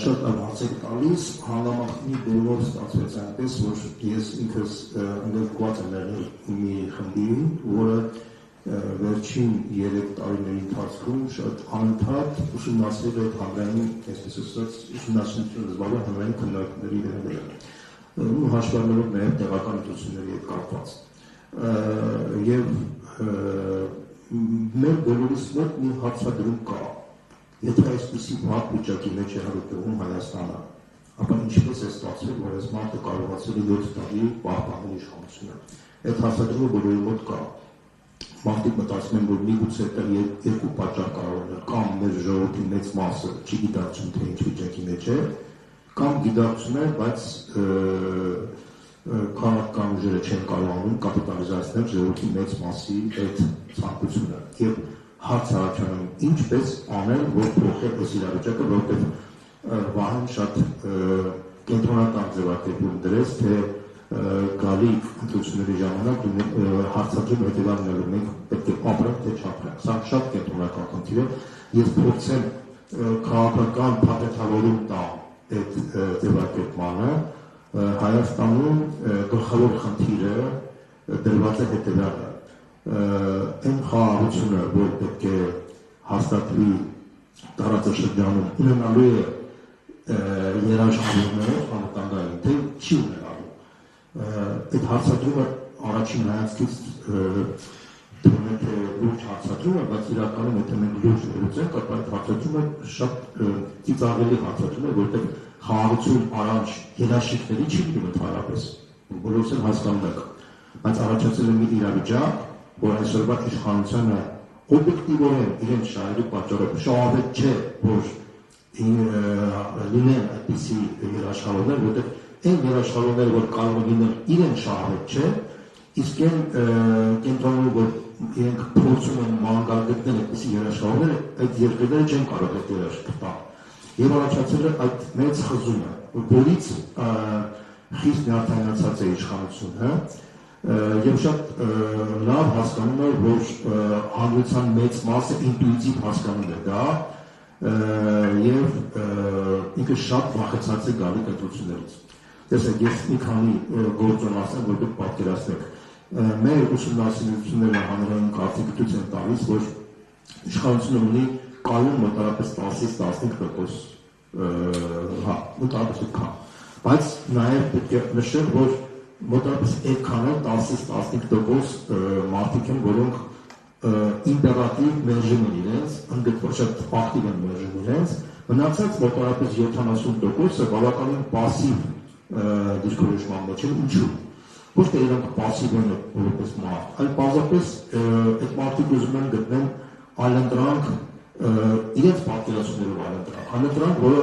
շատ հարցեք տալիս, հանգամանքնի բոլոր ստացվեց այնպես, որ ես ինքս ընդգրկված եմ եղել մի խմբին, որը վերջին 3 տարիների ընթացքում շատ անընդհատ ուսումնասիրել է հանրային, այսպես ասած, ուսումնասիրությունից զբաղվել հանրային քննարկումների վերաբերյալ։ Հաշվի առնելով նաև տեղական ընտրությունների հետ կապված։ Եվ մեր բոլորիս մոտ մի հարցադրում կա։ Եթե այսպիսի վատ վիճակի մեջ է հայտնվում Հայաստանը, ապա ինչպես է ստացվել, որ այս մարդը կարողացել է 7 տարի պահպանել իշխանությունը։ Այդ հարցադրումը բոլորի մոտ կա։ Մարդիկ մտածում են, որ միգուցե այդտեղ երկու պատճառ կարող ունել, կամ մեր ժողովրդի մեծ մասը չի գիտակցում, թե ինչ վիճակի մեջ է, կամ գիտակցում է, բայց քաղաքական ուժերը չեն կարողանում կապիտալիզացնել ժողովրդի մեծ մասի այդ ցանկությունը։ Եվ հարց առաջանում, ինչպես անել, որ փոխել այս իրավիճակը, որովհետև Վահան շատ կենտրոնական ձևակերպում դրեց, թե գալի ընտրությունների ժամանակ հարցադրում հետևանքներով մենք պետք է ապրենք, թե չապրենք։ Սա շատ կենտրոնական խնդիր է։ Ես փորձեմ քաղաքական փաթեթավորում տամ այդ ձևակերպմանը։ Հայաստանում գլխավոր խնդիրը դրված է հետևյալը։ Այն խաղաղությունը, որ պետք է հաստատվի տարածաշրջանում, ունենալու է երաշխավորումներով անվտանգային, թե չի ունենալու։ Այդ հարցադրումը առաջին հայացքից թվում է, թե լուրջ հարցադրում է, բայց իրականում եթե մենք լուրջ վերլուծենք, ապա այդ հարցադրումը շատ ծիծաղելի հարցադրում է, որտեղ խաղաղություն առանց երաշխիքների չի լինում ընդհանրապես, բոլորս էլ հասկանում ենք, բայց առաջացել է մի իրավիճակ, որ այսօրվա իշխանությանը օբյեկտիվորեն իրենց շահերի պատճառով շահավետ չէ, որ լինեն այդպիսի երաշխավորներ, որտեղ այն երաշխավորները, որ կարող են լինել իրեն շահավետ չէ, իսկ այն կենտրոնում, որ իրենք փորձում են մանրագտնել այդպիսի երաշխավորները, այդ երկրները չեն կարող այդ երաշխիք տալ։ Եվ առաջացել է այդ մեծ խզումը, որից խիստ նյարդայնացած է իշխանությունը, եւ շատ լավ հասկանում է, որ հանրության մեծ մասը ինտուիտիվ հասկանում է դա, եւ ինքը շատ վախեցած է գալիք ընտրություններից։ Տեսեք, ես մի քանի գործոն ասեմ, որ դուք պատկերացնեք։ Մեր ուսումնասիրությունները հանրային կարծիք ցույց են տալիս, որ իշխանությունը ունի կայուն մոտավորապես 10-15%, մոտավորապես այդքան։ Բայց նաեւ պետք է նշել, որ մոտավորապես այդքան է 10-15% մարդիկ են, որոնք իմպերատիվ մերժում են իրենց, ընդգրկված շատ ակտիվ են մերժում իրենց, մնացած մոտավորապես 70%-ը բավականին պասիվ դիրքորոշման մեջ են, ինչու՞։ Ոչ թե իրանք պասիվ են որպես մարդ, այլ պարզապես այդ մարդիկ ուզում են գտնել այլընտրանք իրենց պատկերացումներով այլընտրանք, որը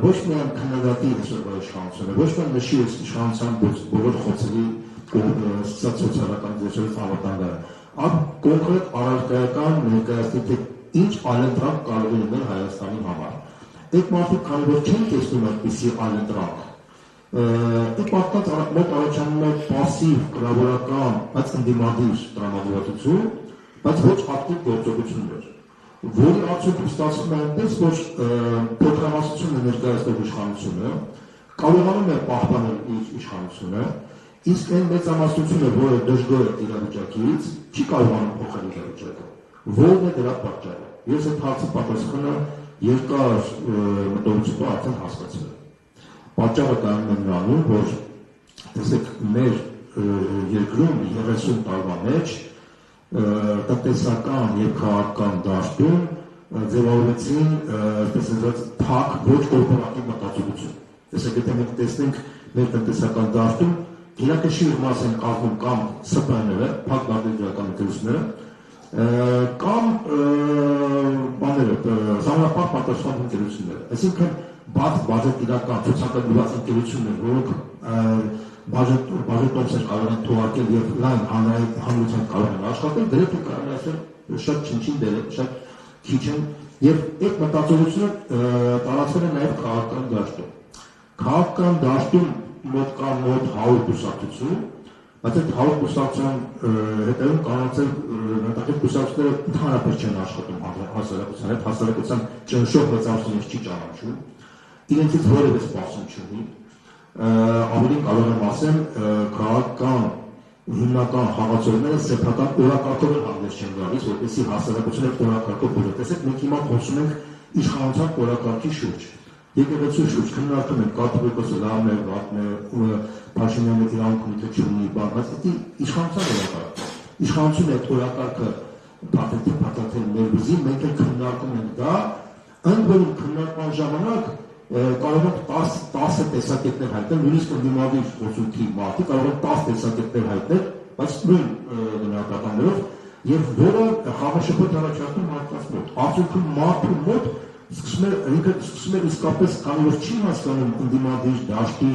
ոչ միայն քննադատի այսօրվա իշխանությունը, ոչ միայն նշի իշխանության բոլոր խոցերի սոցիալական գործերից անվտանգները, այլ կոնկրետ առարկայական ներկայացնի, թե ինչ այլընտրանք կարող է լինել Հայաստանի համար։ Այդ մարդիկ քանի որ չեն տեսնում այդպիսի այլընտրանք, այդ մարդկանց մոտ առաջանում է պասիվ, կրավորական, բայց ընդդիմադիր տրամադրվածություն, բայց ոչ ակտիվ գործողություններ, որի արդյունքում ստացվում է այնպես, որ փոքրամասնությունը ներկայացնող իշխանությունը կարողանում է պահպանել իր իշխանությունը, իսկ այն մեծամասնությունը, որը դժգոհ է իրավիճակից, չի կարողանում փոխել իրավիճակը։ Որն է դրա պատճառը։ Ես այդ հարցի պատասխանը երկար մտորությունով արդեն հասկացել եմ։ Պատճառը կայանում է նրանում, որ տեսեք մեր երկրում 30 տարվա մեջ տնտեսական եւ քաղաքական դաշտում ձևավորվեցին այսպես ասած փակ ոչ կորպորատիվ մտածողություն։ Տեսեք, եթե մենք տեսնենք մեր տնտեսական դաշտում գերակշիռ մաս են կազմում կամ ՍՊԸ-ները, փակ բաժնետիրական ընկերությունները, կամ ժամանակ պատասխան ընկերությունները, այսինքն բաժնետիրական ցուցակագրված ընկերություններ, որոնք բաժնետոմսեր կարող են թողարկել եւ լայն հանրության կարող են աշխատել, դրեփը կարող է ասել շատ չնչին դեր է, շատ քիչ են եւ այդ մտածողությունը տարածվել է նաեւ քաղաքական դաշտում։ Քաղաքական դաշտում մոտ 100 կուսակցություն, բայց այդ 100 կուսակցության հետևում կանացել նատակի կուսակցությունները ընդհանրապես չեն աշխատում հասարակության հետ, հասարակության ճնշող մեծամասնությունը չի ճանաչում։ իրենցից որևէ սպասում չունի, ավելին կարող եմ ասեմ, քաղաքական հիմնական խաղացողները սեփական օրակարգով են հանդես չեն գալիս, որպեսզի հասարակությունը օրակարգով բուժի։ Տեսեք, մենք հիմա խոսում ենք իշխանության օրակարգի շուրջ։ Եկեղեցու շուրջ քննարկում ենք կաթողիկոսը լավն է, վատն է, Փաշինյանը իրավունք չունի, բայց դա իշխանության օրակարգ է։ Իշխանությունը այդ օրակարգը փաթաթել ներբզի, մենք էլ քննարկում ենք դա, ընդ որում քննարկման ժամանակ կարող ենք 10 տեսակետներ հայտնել, նույնիսկ ընդդիմադիր խոսույթի մարդիկ կարող են 10 տեսակետներ հայտնել, բայց նույն գնահատականներով, եւ որը խաղաշփոթ առաջարկում մարդկանց մոտ։ Արդյունքում մարդու մոտ սկսում է իսկապես քանի որ չի հասկանում ընդդիմադիր դաշտի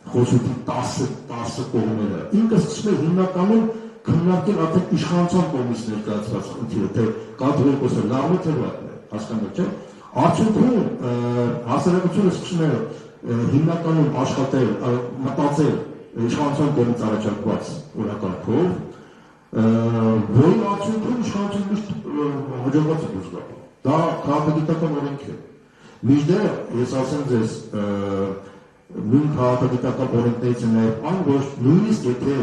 խոսույթի 10 կողմերը, ինքը սկսում է հիմնականում քննարկել արդեն իշխանության կողմից ներկայացված խնդիրը, թե կաթողիկոսը լավն է, թե վատն է, հասկանալ չէ՞։ Արդյունքում հասարակությունը սկսում է հիմնականում աշխատել, մտածել իշխանության կողմից առաջարկված օրակարգով, որի արդյունքում իշխանությունը միշտ հաջողված է դուրս գալու։ Դա քաղաքագիտական օրենք է։ Մինչդեռ ես ասեմ ձեզ, նույն քաղաքագիտական օրենքներից է նաև այն, որ նույնիսկ եթե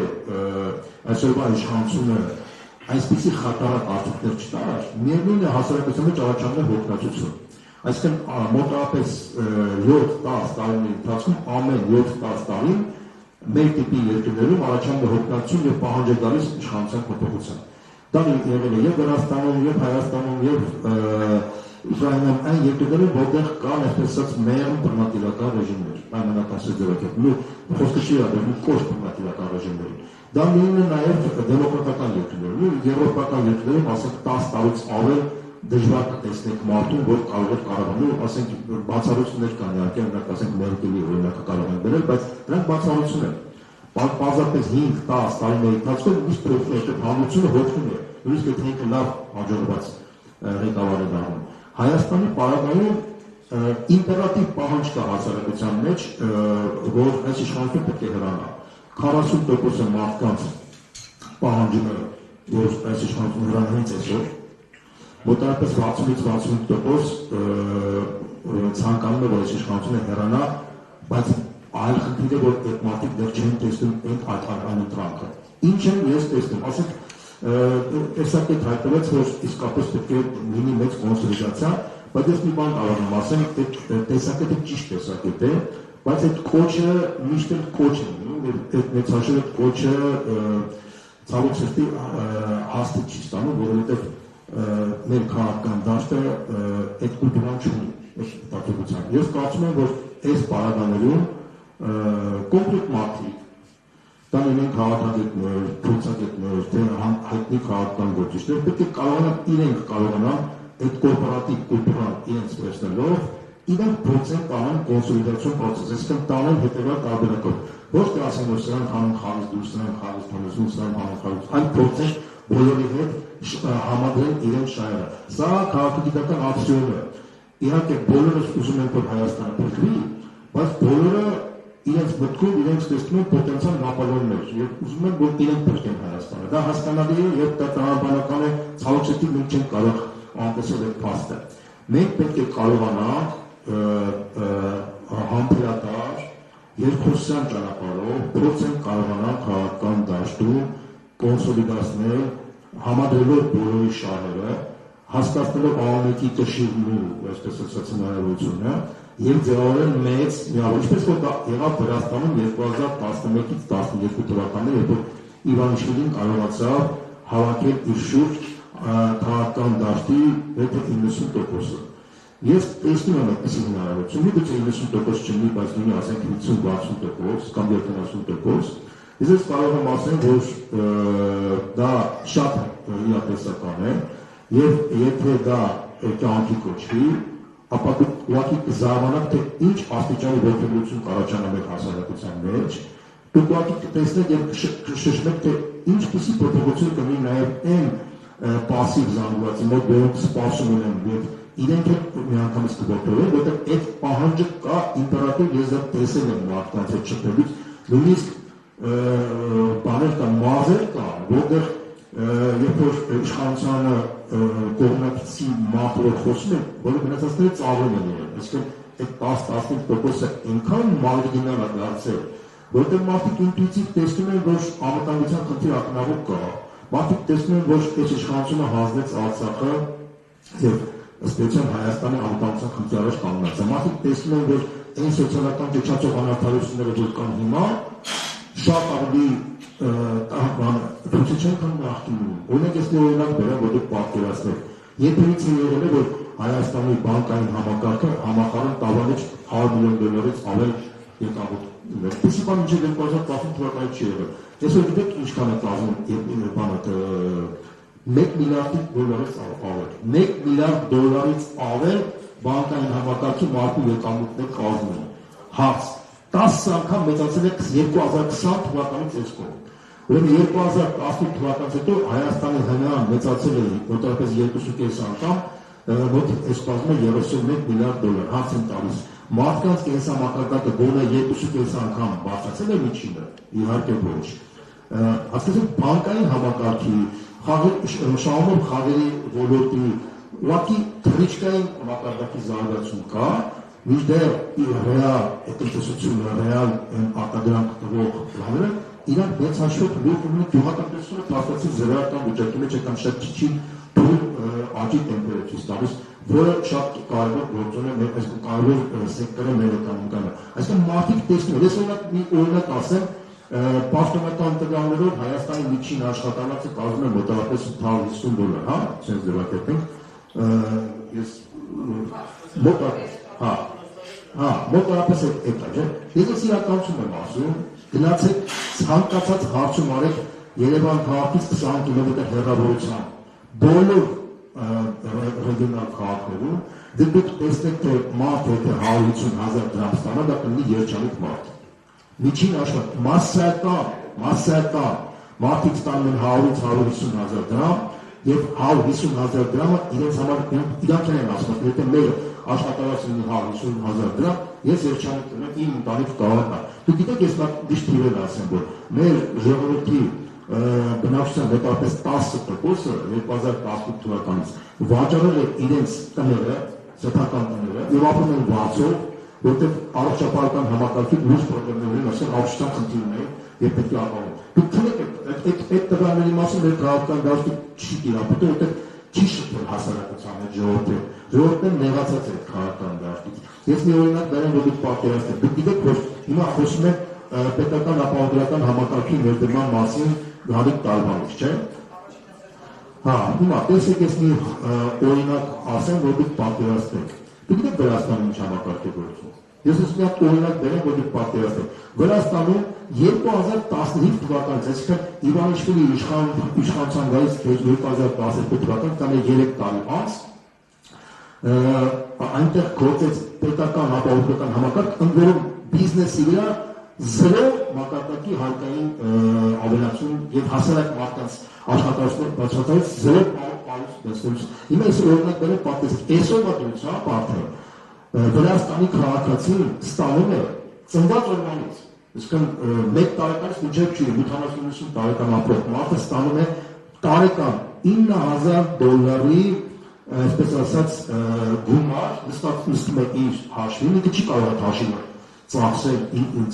այսօրվա իշխանությունը այսպիսի խատարակ արդյունքներ չտար, միևնույն է հասարակության մեջ առաջանում է հոգնածություն։ Այսինքն մոտավորապես 7-10 տարիների ընթացքում ամեն 7-10 տարին մեր տիպի երկրներում առաջանում է հոգնածություն եւ պահանջ է գալիս իշխանության փոփոխության։ Դա եղել է եւ Վրաստանում, եւ Հայաստանում, եւ Ուկրաինայում այն երկրներում, որտեղ կան այսպես ասած մեղմ բռնատիրական ռեժիմներ, պայմանական սեզորակետներ, խոսքը չի արտադրվում կոշտ բռնատիրական ռեժիմների։ Դա նույնն է նաեւ դեմոկրատական երկրներում, եվրոպական երկրներում, ասենք 10 տարուց ավել դժվար կտեսնեք մարդուն, որ կարող է կառավարել, ասենք բացառություններ կան, իհարկե, օրինակ ասենք Մերկելի օրինակը կարող են բերել, բայց դրանք բացառություն են։ Պարզապես 5-10 տարիների ընթացքում միշտ այդ հանրությունը հոգնում է, նույնիսկ եթե ինքը լավ հաջողված ղեկավար է դառնում։ Հայաստանի պարագայում իմպերատիվ պահանջ կա հասարակության մեջ, որ այս իշխանությունը պետք է հեռանա։ 40% մարդկանց պահանջում է, որ այս իշխանությունը հեռանա հենց այսօր, մոտավորապես 60-65% ցանկանում է, որ այս իշխանությունը հեռանա, բայց այլ խնդիր է, որ այդ մարդիկ դեռ չեն տեսնում այդ անընտրանքը։ Ինչ են ես տեսնում, ասենք տեսակետ հայտնվեց, որ իսկապես պետք է լինի մեծ կոնսոլիդացիա, բայց ես մի բան կարող եմ ասեմ, այդ տեսակետը ճիշտ տեսակետ է, բայց այդ կոչը միշտ էլ կոչ է, այդ մեծաշել այդ կոչը ցավոք սրտի հաստատ չի ստանում, որովհետև մեր քաղաքական դաշտը այդ կուլտուրան չունի, այս դատողության։ Ես կարծում եմ, որ այս պարագաներում կոնկրետ մարդիկ, դա լինեն քաղաքագետներ, փորձագետներ, թե հայտնի քաղաքական գործիչներ, պետք է իրենք կարողանան այդ կորպորատիվ կուլտուրան իրենց վերցնելով, իրենք փորձեն տանեն կոնսոլիդացիոն պրոցես, այսինքն տանեն հետևյալ տարբերակով։ Ոչ թե ասեն, որ սրանք հանում խաղից դուրս, սրանք խաղից փորձում, սրանք հանում խաղից, այլ փորձեն բոլորի հետ համադրեն իրենց շահերը։ Սա քաղաքագիտական ակսիոմ է։ Իհարկե բոլորս ուզում ենք, որ Հայաստանը փոխվի, բայց բոլորը իրենց մտքում իրենց տեսնում են պոտենցիալ ապահովներ եւ ուզում են, որ իրենք փոխեն Հայաստանը։ Դա հասկանալի է եւ դա տրամաբանական է, ցավոք սրտի մենք չենք կարող անտեսել այդ փաստը։ Մենք պետք է կարողանանք համբերատար երկխոսության ճանապարհով փորձենք կարողանալ քաղաքական դաշտում կոնսոլիդացնել, համադրելով բոլորի շահերը, հասկացնելով աղմեկի կշիռն ու այսպես ասած հնարավորությունը եւ ձևավորել մեծ միավոր, ինչպես որ դա եղավ Վրաստանում 2011-ից 12 թվականներ, երբ որ Իվանիշվիլին կարողացավ հավաքել իր շուրջ քաղաքական դաշտի հետո 90%-ը։ Ես տեսնում եմ այդպիսի հնարավորություն, միգուցե 90% չլինի, բայց լինի ասենք 50-60% կամ 70%։ Ես կարող եմ ասել, որ դա շատ իրատեսական է եւ եթե դա կյանքի կոչվի, ապա դուք ուղղակի կզարմանաք, թե ինչ աստիճանի ողջունություն կառաջանա մեր հասարակության մեջ, դուք ուղղակի կտեսնեք եւ կշշմեք, թե ինչպիսի փոփոխություն կլինի նաեւ այն պասիվ զանգվածի մոտ, որոնք սպասում ունեն եւ իրենք էլ միանգամից կողքորեն, որտեղ այդ պահանջը կա իմպերատիվ, ես դա տեսել եմ մարդկանց հետ շփվելուց, նույնիսկ բաներ կան, մազեր կան, որտեղ երբ որ իշխանությանը կողմնակցի մարդը որ խոսում է, որը մնացածները ծաղրում են իրեն, այսինքն 10-15%-ը այնքան մարգինալ է դարձել, որտեղ մարդիկ ինտուիտիվ տեսնում են, որ անվտանգության խնդիր ակնհայտ կա։ Մարդիկ տեսնում են, որ այս իշխանությունը հանձնեց Արցախը եւ ըստ էության Հայաստանի անվտանգության խնդրի առաջ կանգնած է։ Մարդիկ տեսնում են, որ այն սոցիալական ճճացող անարդարությունները, որ կան հիմա, շատ ավելի դրություն չեն նախկինում։ Օրինակ ես մի օրինակ բերեմ, որ դուք պատկերացնեք։ Երբևիցե եղել է, որ Հայաստանի բանկային համակարգը համախառն տավանից $100 միլիոն ավել եկամուտ ուներ։ Այսի բան մինչև 2010 թվականից չի եղել։ Այսօր գիտեք ինչքան է կազմում բանը $1 միլիարդից ավել։ $1 միլիարդից ավել բանկային համակարգի մարդու եկամուտներ կազմում են։ Հարց 10 անգամ մեծացել է 2020 թվականից այս կողմ։ Ուրեմն 2018 թվականից հետո Հայաստանի հնարան մեծացել է մոտավորապես 2.5 անգամ, մոտ այս կազմում է $31 միլիարդ։ Հարց եմ տալիս, մարդկանց կենսամակարդակը գոնե 2.5 անգամ բարձրացել է միջինը, իհարկե ոչ։ Հասկացեք, բանկային համակարգի, շահումով խաղերի ոլորտի, ուղղակի թռիչքային մակարդակի զարգացում կա, մինչդեռ ռեալ տնտեսությունը, ռեալ արտադրանք տվող բաները իրանք մեծ հաշվով գյուղատնտեսությունը փաստացի զրոյական վիճակի մեջ եկան շատ քիչ դուր աճի տեմպերատուր տալիս, որը շատ կարևոր գործոն է մեր այս կարևոր սեկտորը մեր էկոնոմիկան։ Այսինքն մարդիկ տեսնում են, ես մի օրինակ ասեմ, պաշտոնական տվյալներով Հայաստանի միջին աշխատանքը կազմում է մոտավորապես $850, հա, sense ձևակերպենք, ես մոտավորապես այդ է, ես իրականություն եմ ասում, գնացեք ցանկացած հարցում արեք Երևան քաղաքից 20 կիլոմետր հեռավորությամբ բոլոր ռեգիոնալ քաղաքներում, դուք տեսնեք, թե մարդ եթե 150,000 դրամ ստանա, դա կլինի երջանիկ մարդ։ Միջին աշխատանք, մասսայական մարդիկ ստանում են 100-150,000 դրամ եւ 150,000 դրամը իրենց համար իրանք են ասում, եթե մեր աշխատավարձը ունի 150,000 դրամ, ես երջանիկ կլինեմ, իմ ընտանիք կարող է։ Դուք գիտեք, ես միշտ թիվեր ասեմ, որ մեր ժողովրդի բնակչության մոտավորապես 10%-ը 2018 թվականից վաճառել է իրենց տները, սեփական տները, եւ ապրում են վարձով, որտեղ առողջապահական համակարգի լուրջ խնդիրներ են, ասեն առողջության խնդիրներ եւ պետք է ապահովում։ Դուք թվեք այդ տվյալների մասին մեր քաղաքական դաշտը չի տիրապետում, որտեղ չի շփվել հասարակության հետ ժողովուրդը նեղացած է քաղաքական դաշտից։ Ես մի օրինակ բերեմ, որ դուք պատկերացնեք։ Դուք գիտեք, որ հիմա խոսում են պետական ապահովության համակարգի ներդրման մասին գալիք տարվանից, չէ՞։ Հա, հիմա տեսեք ես մի օրինակ ասեմ, որ դուք պատկերացնեք։ Դուք գիտեք Վրաստանում ինչ համակարգ է գործում։ Ես ես մի հատ օրինակ բերեմ, որ դուք պատկերացնեք։ Վրաստանում 2015 թվականից, այսինքն Իվանիշվիլի իշխանության գալիս 2012 թվականից, կամ 3 տարի անց, այնտեղ գործեց պետական ապահովական համակարգ, ընդ որում բիզնեսի վրա զրո մակարդակի հարկային ավելացում եւ հասարակ մարդկանց աշխատանքից զրո պարուս։ Հիմա ես օրինակ բերեմ պատկերացրեք, այսօրվա դրությամբ արդեն Վրաստանի քաղաքացին ստանում է ծնված օրվանից, այսինքն 1 տարեկանից մինչև 70-90 տարեկան ապրող մարդը ստանում է տարեկան $9,000 այսպես ասած գումար, նստում է իր հաշվին, ինքը չի կարող հաշիվը ծախսել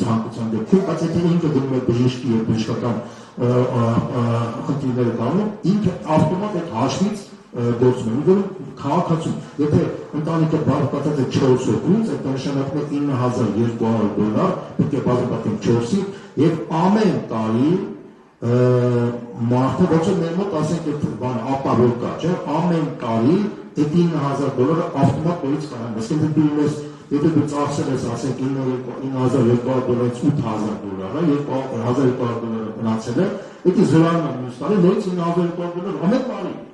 ցանկության դեպքում, բայց եթե ինքը գնում է բժշկի եւ բժշկական խնդիրները կանում, ինքը ավտոմատ այդ հաշվից գործում է։ Ուրեմն քաղաքացուն, եթե ընտանիքը բարձրացած է 4 հոգուց, այդ նշանակում է $9,200, պետք է բազմապատկենք 4-ի եւ ամեն տարի մարդը ոչ մեր մոտ ասենք այդ բան ապահով կա, չէ՞, ամեն տարի այդ $9,000 ավտոմատ նորից կարող է։ Այսինքն դու ունես, եթե դու ծախսել ես ասենք $9,200-ից $8,000, $1,200 մնացել է, դա զրոյն է մյուս տարի նորից $9,200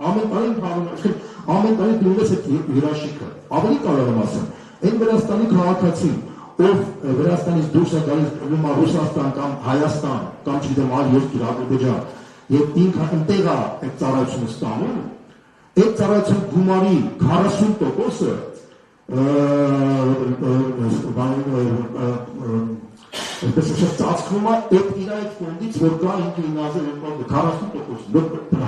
ամեն տարի փառում, այսինքն ամեն տարի դու ունես այդ երաշիքը։ Ավելի կարող եմ ասեմ, այն Վրաստանի քաղաքացին, ով Վրաստանից դուրս է գալիս Ռուսաստան կամ Հայաստան կամ չգիտեմ այլ երկիր Ադրբեջան եւ ինքը այնտեղ է այդ ծառայությունը ստանում, այդ ծառայության գումարի 40%-ը այսպես ծածկվում է այդ իր այդ ֆոնդից, որ կա ինքը 40%,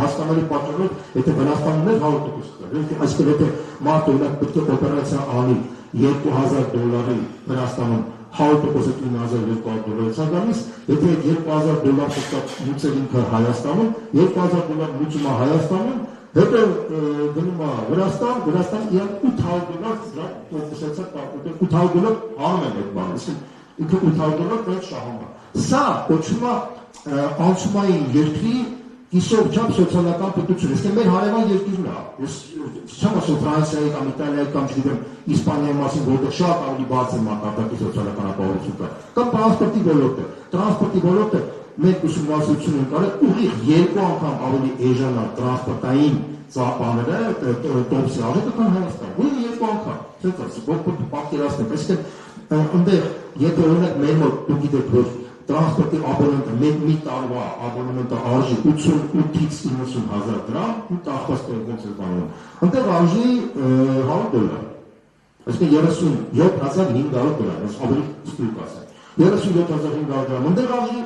հասկանալի պատճառով, եթե Վրաստանն էր 100% կա, այսինքն եթե մարդը պետք է օպերացիա անի $2,000 Վրաստանում 100% $9,200 գալիս, եթե $2,000 մուծել ինքը Հայաստանում, $2,000 մուծում է Հայաստանում, հետո գնում է Վրաստան իրան $800 անում են այդ բանը, ինքը $800 պետք շահում է։ Սա կոչվում է անցումային երկրի Իսով չափ սոցիալական պետություն, իսկ մեր հարևան երկիրն է, չեմ ասում Ֆրանսիայի կամ Իտալիայի կամ չգիտեմ Իսպանիայի մասին, որտեղ շատ ավելի բարձր մակարդակի սոցիալական ապահովություն կա, կամ տրանսպորտի ոլորտը մենք ուսումնասիրություն ենք արել ուղիղ 2 անգամ ավելի էժան է տրանսպորտային ծախսերը, տոմսի արժեքը քան Հայաստան, ուղիղ 2 անգամ, չեք ասում, որպես պատկերացնեք, այսինքն այնտեղ եթե օրինակ մեր մոտ դուք գիտեք, որ տրանսպորտի աբոնեմենտը մի տարվա աբոնեմենտը արժի 88-ից 90,000 դրամ, ու տախտած ոնց է բանում։ Այնտեղ արժի $100, այսինքն $37,500, այս ավելի ստույգ ասեմ։ $37,500, այնտեղ արժի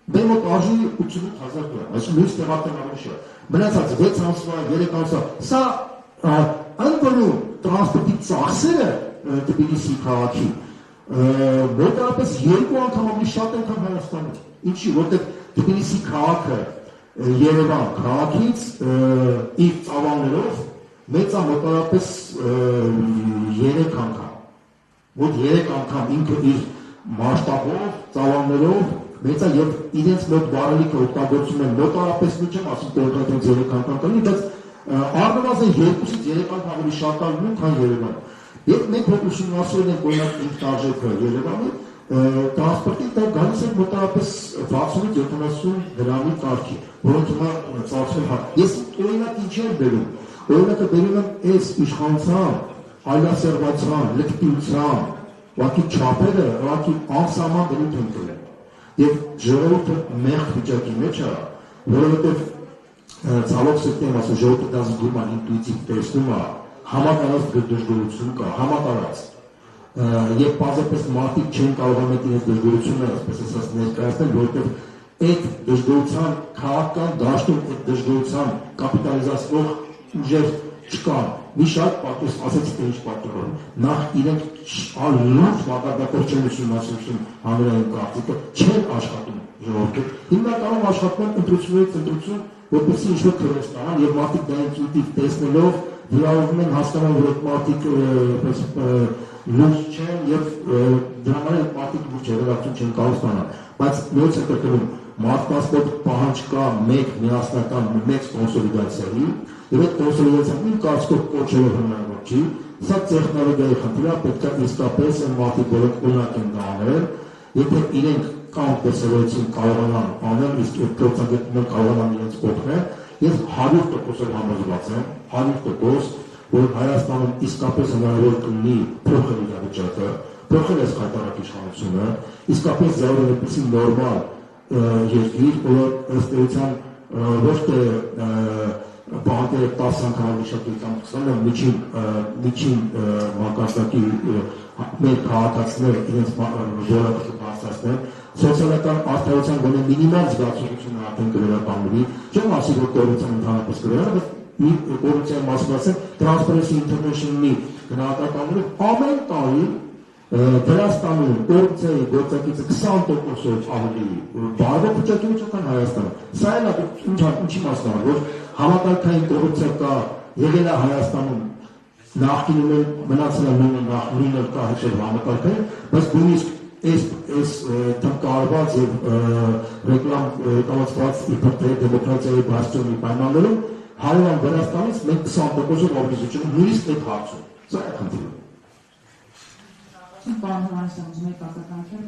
մեր մոտ արժի $88,000, այսինքն նույն տեղական ավելի շատ։ Մնացած 6 ամսվա, 3 ամսվա, սա անկորում տրանսպորտի ծախսերը Թբիլիսի քաղաքի մոտավորապես 2 անգամ ավելի շատ են քան Հայաստանում։ Ինչի, որտեղ Թբիլիսի քաղաքը Երևան քաղաքից իր ծավալներով մեծ է մոտավորապես 3 անգամ։ Մոտ 3 անգամ ինքը իր մասշտաբով, ծավալներով մեծ է եւ իրենց մոտ վարելիքը օգտագործում են մոտավորապես մի չեմ ասում կոնկրետ 3 անգամ կլինի, բայց առնվազն 2-ից 3 անգամ ավելի շատ է լինում, քան Երևանը։ Եվ մենք ուսումնասիրել ենք օրինակ ինքնարժեքը Երևանի, տրանսպորտի դա գալիս է մոտավորապես 60-ից 70 դրամի կարգի, որոնք հիմա ծախսել հա։ Ես օրինակ ինչ եմ բերում, օրինակը բերում եմ այս իշխանության, այլասերվածության, լկտիության, ուղղակի չափերը, ուղղակի անսահման դրույթ են կրել։ Եվ ժողովուրդը մեղք վիճակի մեջ է, որովհետև ցավոք սրտի եմ ասում, ժողովուրդը դա զգում է, ինտուիտիվ տեսնում է, համատարած դժգոհություն կա, համատարած։ Եվ պարզապես մարդիկ չեն կարողանում իրենց դժգոհությունը, այսպես ասած, ներկայացնել, որովհետև այդ դժգոհության քաղաքական դաշտում այդ դժգոհության կապիտալիզացնող ուժեր չկան։ Մի շատ պատմես, ասեցի թե ինչ պատճառով։ Նախ իրենք լուրջ մակարդակով չեն ուսումնասիրում հանրային կարծիքը, չեն աշխատում ժողովուրդը։ Հիմնականում աշխատում են ընտրություններից ընտրություն, որպեսզի ինչ-որ քրոս տանան եւ մարդիկ դա ինտուիտիվ տեսնելով վիրավորվում են հասկանան, որ այդ մարդիկ լուրջ չեն եւ դրա համար այդ մարդիկ լուրջ երևակայություն չեն կարող ստանալ։ Բայց նույնիսկ է կրկնում, մարդկանց մոտ պահանջ կա մեկ միասնական մեծ կոնսոլիդացիայի եւ այդ կոնսոլիդացիան իմ կարծիքով կոչելով հնարավոր չի, սա տեխնոլոգիայի խնդիր է, պետք է իսկապես այն մարդիկ, որոնք ունակ են դա անել, եթե իրենք կամ տեսողություն կարողանան անել, իսկ այդ գործընկերները կարողանան իրենց օգնել, ես 100% համոզված եմ, 100%, որ Հայաստանում իսկապես հնարավոր կլինի փոխել իրավիճակը, փոխել այս խայտարակ իշխանությունը, իսկապես զարգանալ այնպիսի նորմալ երկիր, որ ըստ էության ոչ թե բանկերը 10 անգամ ավելի շատ կամ 20 միջին մակարդակի մեր քաղաքացիները իրենց որակը բարձրացնեն, սոցիալական արդարության գոնե մինիմալ զգացողությունը արդեն կվերապահվի, չեմ ասի, որ կոռուպցիան ընդհանրապես կվերապահվի, մի կոռուպցիայի մասին Transparency International-ի գնահատականներով ամեն տարի Վրաստանում կոռուպցիայի գործակիցը 20%-ով ավելի բարդ վիճակի մեջ քան Հայաստանում։ Սա էլ ինչի մասն է, որ համակարգային կոռուպցիա կա, եղել է Հայաստանում, նախկինում էլ մնացել է նույնը կա հետև համակարգային, բայց նույնիսկ այս թմկարված եւ ռեկլամ կամացված իբրտե դեմոկրատիայի բարձրի պայմաններում հարևան Վրաստանից մենք 20%-ով ավելի զուջում նույնիսկ այդ հարցում։ Սա է խնդիրը։ Պարոն Հովհաննիսյան, ուզում եք արտահայտել։